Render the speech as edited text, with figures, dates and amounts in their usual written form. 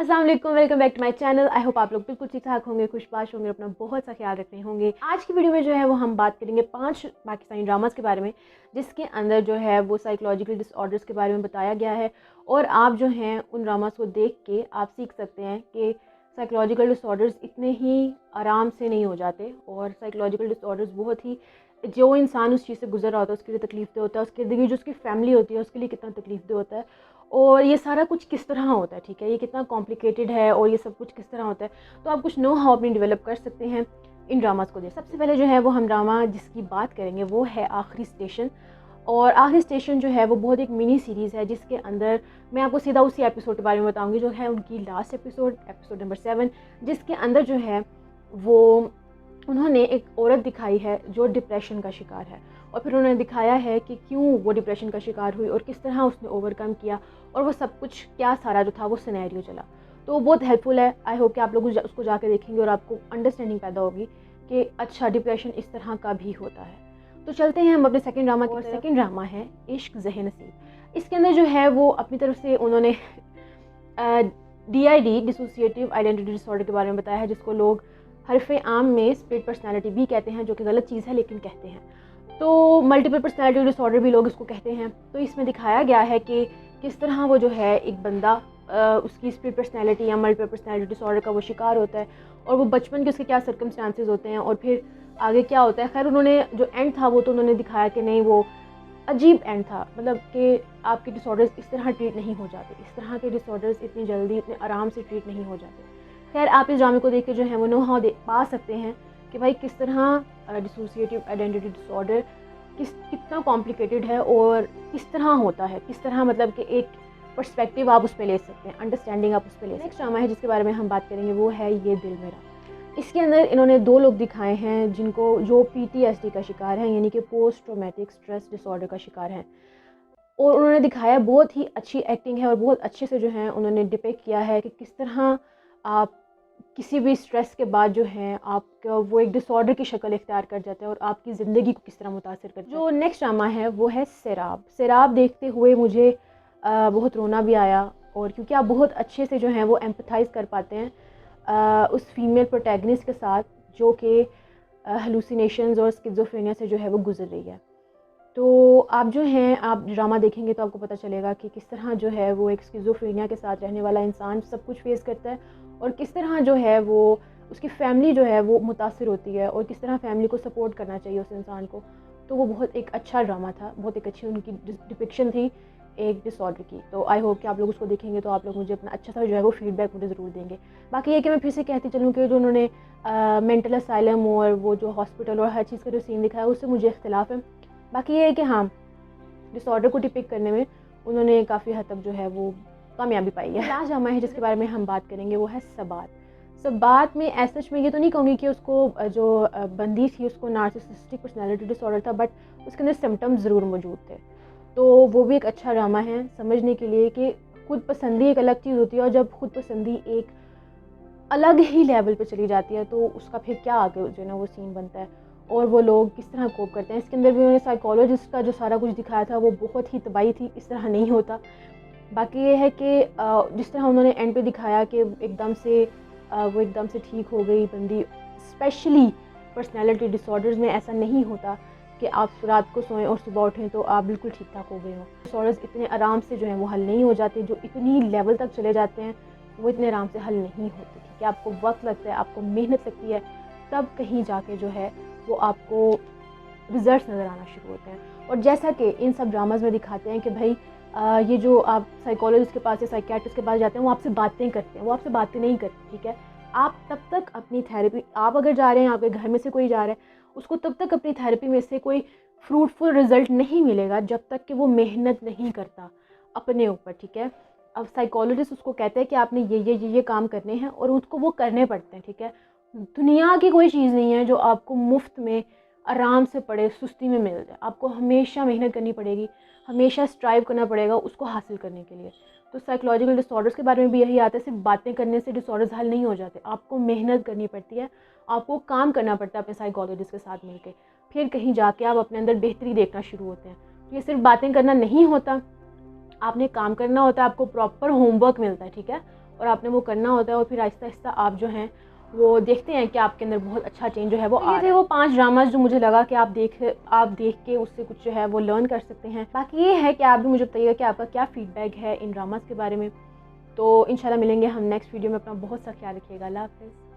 अस्सलाम वालेकुम, welcome back to my channel. I hope आप लोग बिल्कुल ठीक ठाक होंगे, खुशबाश होंगे, अपना बहुत सा ख्याल रख रहे होंगे। आज की वीडियो में जो है वो हम बात करेंगे 5 पाकिस्तानी ड्रामास के बारे में, जिसके अंदर जो है वो साइकोलॉजिकल डिसऑर्डर्स के बारे में बताया गया है। और आप जो हैं उन ड्रामास को देख के आप सीख सकते हैं कि साइकोलॉजिकल डिसऑर्डर्स इतने ही आराम से नहीं हो जाते। और साइकोलॉजिकल डिसऑर्डर्स बहुत ही, जो इंसान उस चीज़ से गुजर रहा होता है उसके लिए तकलीफ दे होता है, उसके इर्द गिर्द जो उसकी फैमिली होती है उसके लिए कितना तकलीफ दे होता है, और ये सारा कुछ किस तरह होता है, ठीक है, ये कितना कॉम्प्लिकेटेड है और ये सब कुछ किस तरह होता है। तो आप कुछ नो हाउ अपनी डेवलप कर सकते हैं इन ड्रामास को देख। सबसे पहले जो है वो हम ड्रामा जिसकी बात करेंगे वो है आखिरी स्टेशन। और आखिरी स्टेशन जो है वो बहुत एक मिनी सीरीज़ है, जिसके अंदर मैं आपको सीधा उसी एपिसोड के बारे में बताऊंगी जो है उनकी लास्ट एपिसोड नंबर 7, जिसके अंदर जो है वो उन्होंने एक औरत दिखाई है जो डिप्रेशन का शिकार है। और फिर उन्होंने दिखाया है कि क्यों वो डिप्रेशन का शिकार हुई और किस तरह उसने ओवरकम किया, और वो सब कुछ क्या सारा जो था वो सिनेरियो चला। तो वो बहुत हेल्पफुल है। आई होप कि आप लोग उसको जाके देखेंगे और आपको अंडरस्टैंडिंग पैदा होगी कि अच्छा डिप्रेशन इस तरह का भी होता है। तो चलते हैं हम अपने सेकंड ड्रामा की। और सेकंड ड्रामा है इश्क ज़हे नसीब। इसके अंदर जो है वो अपनी तरफ से उन्होंने DID डिसोसिएटिव आइडेंटिटी डिसऑर्डर के बारे में बताया है, जिसको लोग हरफ़े आम में स्प्लिट पर्सनैलिटी भी कहते हैं, जो कि गलत चीज़ है लेकिन कहते हैं। तो मल्टीपल पर्सनैलिटी डिसऑर्डर भी लोग इसको कहते हैं। तो इसमें दिखाया गया है कि किस तरह वो जो है एक बंदा उसकी स्प्लिट पर्सनैलिटी या मल्टीपल पर्सनैलिटी डिसऑर्डर का वो शिकार होता है, और वो बचपन के उसके क्या सर्कमस्टांसेस होते हैं और फिर आगे क्या होता है। खैर उन्होंने जो एंड था वो तो उन्होंने दिखाया कि नहीं, वो अजीब एंड था, मतलब कि आपके डिसऑर्डर्स इस तरह ट्रीट नहीं हो जाते, इस तरह के डिसऑर्डर्स इतनी जल्दी इतने आराम से ट्रीट नहीं हो जाते। खैर आप इस ड्रामे को देख के जो है वो नो हाउ पा सकते हैं कि भाई किस तरह डिसोसिएटिव आइडेंटिटी डिसऑर्डर कितना कॉम्प्लिकेटेड है और किस तरह होता है, किस तरह मतलब कि एक पर्सपेक्टिव आप उस पर ले सकते हैं, अंडरस्टैंडिंग आप उस पर ले सकते हैं। नेक्स्ट ड्रामा है जिसके बारे में हम बात करेंगे वो है ये दिल मेरा। इसके अंदर इन्होंने 2 लोग दिखाए हैं जो PTSD का शिकार हैं, यानी कि पोस्ट ट्रॉमेटिक स्ट्रेस डिसऑर्डर का शिकार हैं। और उन्होंने दिखाया, बहुत ही अच्छी एक्टिंग है और बहुत अच्छे से जो है उन्होंने डिपिक्ट किया है कि किस तरह आप किसी भी स्ट्रेस के बाद जो है आपका वो एक डिसऑर्डर की शक्ल इख्तियार कर जाता है और आपकी ज़िंदगी को किस तरह मुतासिर करता है। जो नेक्स्ट ड्रामा है वो है सैराब देखते हुए मुझे बहुत रोना भी आया, और क्योंकि आप बहुत अच्छे से जो है वो एम्पथाइज़ कर पाते हैं उस फीमेल प्रोटैगनिस्ट के साथ जो कि हेलुसिनेशंस और स्किज़ोफ्रेनिया से जो है वो गुजर रही है। तो आप जो हैं आप ड्रामा देखेंगे तो आपको पता चलेगा कि किस तरह जो है वो एक स्किज़ोफ्रेनिया के साथ रहने वाला इंसान सब कुछ फेस करता है, और किस तरह जो है वो उसकी फैमिली जो है वो मुतासिर होती है, और किस तरह फैमिली को सपोर्ट करना चाहिए उस इंसान को। तो वो बहुत एक अच्छा ड्रामा था, बहुत एक अच्छी उनकी डिपिक्शन थी एक डिसऑर्डर की। तो आई होप कि आप लोग उसको देखेंगे तो आप लोग मुझे अपना अच्छा सा जो है वो फीडबैक मुझे ज़रूर देंगे। बाकी ये कि मैं फिर से कहती चलूँ कि जो उन्होंने मेंटल असाइलम और वो जो हॉस्पिटल और हर चीज़ का जो सीन दिखाया उससे मुझे इख्तिलाफ़ है। बाकी ये है कि हाँ, डिसऑर्डर को डिपिक्ट करने में उन्होंने काफ़ी हद तक जो है वो कामयाबी पाई है। लास्ट ड्रामा है जिसके बारे में हम बात करेंगे वो है सबात में ऐसा मैं ये तो नहीं कहूँगी कि उसको जो बंदी थी उसको नार्सिसिस्टिक पर्सनालिटी डिसऑर्डर था, बट उसके अंदर सिम्टम्स ज़रूर मौजूद थे। तो वो भी एक अच्छा ड्रामा है समझने के लिए कि खुद पसंदी एक अलग चीज़ होती है, और जब खुद पसंदी एक अलग ही लेवल पे चली जाती है तो उसका फिर क्या आगे जो है ना वो सीन बनता है और वो लोग किस तरह कोप करते हैं। इसके अंदर भी उन्होंने साइकोलॉजिस्ट का जो सारा कुछ दिखाया था वो बहुत ही तबाही थी, इस तरह नहीं होता। बाकी ये है कि जिस तरह उन्होंने एंड पे दिखाया कि वो एकदम से ठीक हो गई बंदी। स्पेशली पर्सनैलिटी डिसऑर्डर्स में ऐसा नहीं होता कि आप रात को सोएं और सुबह उठें तो आप बिल्कुल ठीक ठाक हो गए हो। डिसऑर्डर्स इतने आराम से जो है वो हल नहीं हो जाते, जो इतनी लेवल तक चले जाते हैं वो इतने आराम से हल नहीं होते, ठीक है। आपको वक्त लगता है, आपको मेहनत लगती है, तब कहीं जाके जो है वो आपको रिजल्ट्स नज़र आना शुरू होते हैं। और जैसा कि इन सब ड्रामाज में दिखाते हैं कि भाई ये जो आप साइकोलॉजिस्ट के पास या साइकियाट्रिस्ट के पास जाते हैं वो आपसे बातें करते हैं, वो आपसे बातें नहीं करते, ठीक है। आप तब तक अपनी थेरेपी, आप अगर जा रहे हैं, आपके घर में से कोई जा रहा है, उसको तब तक अपनी थेरेपी में से कोई फ्रूटफुल रिजल्ट नहीं मिलेगा जब तक कि वो मेहनत नहीं करता अपने ऊपर, ठीक है। अब साइकोलॉजिस्ट उसको कहते हैं कि आपने ये काम करने हैं और उसको वो करने पड़ते हैं, ठीक है। दुनिया की कोई चीज़ नहीं है जो आपको मुफ्त में आराम से पड़े, सुस्ती में मिल जाए। आपको हमेशा मेहनत करनी पड़ेगी, हमेशा स्ट्राइव करना पड़ेगा उसको हासिल करने के लिए। तो साइकोलॉजिकल डिसऑर्डर्स के बारे में भी यही आता है, सिर्फ बातें करने से डिसऑर्डर्स हल नहीं हो जाते, आपको मेहनत करनी पड़ती है, आपको काम करना पड़ता है अपने साइकोलॉजिस्ट के साथ मिलकर, फिर कहीं जाके आप अपने अंदर बेहतरी देखना शुरू होते हैं। तो ये सिर्फ बातें करना नहीं होता, आपने काम करना होता है, आपको प्रॉपर होमवर्क मिलता है, ठीक है। और आपने वो करना होता है और फिर आहिस्ता आहिस्ता आप जो हैं वो देखते हैं कि आपके अंदर बहुत अच्छा चेंज जो है वो आ रहा है। वो 5 ड्रामास जो मुझे लगा कि आप देख के उससे कुछ जो है वो लर्न कर सकते हैं। बाकी ये है कि आप भी मुझे बताइएगा कि आपका क्या फ़ीडबैक है इन ड्रामास के बारे में। तो इंशाल्लाह मिलेंगे हम नेक्स्ट वीडियो में। अपना बहुत सा ख्याल रखिएगा। अल्लाह हाफ़िज़।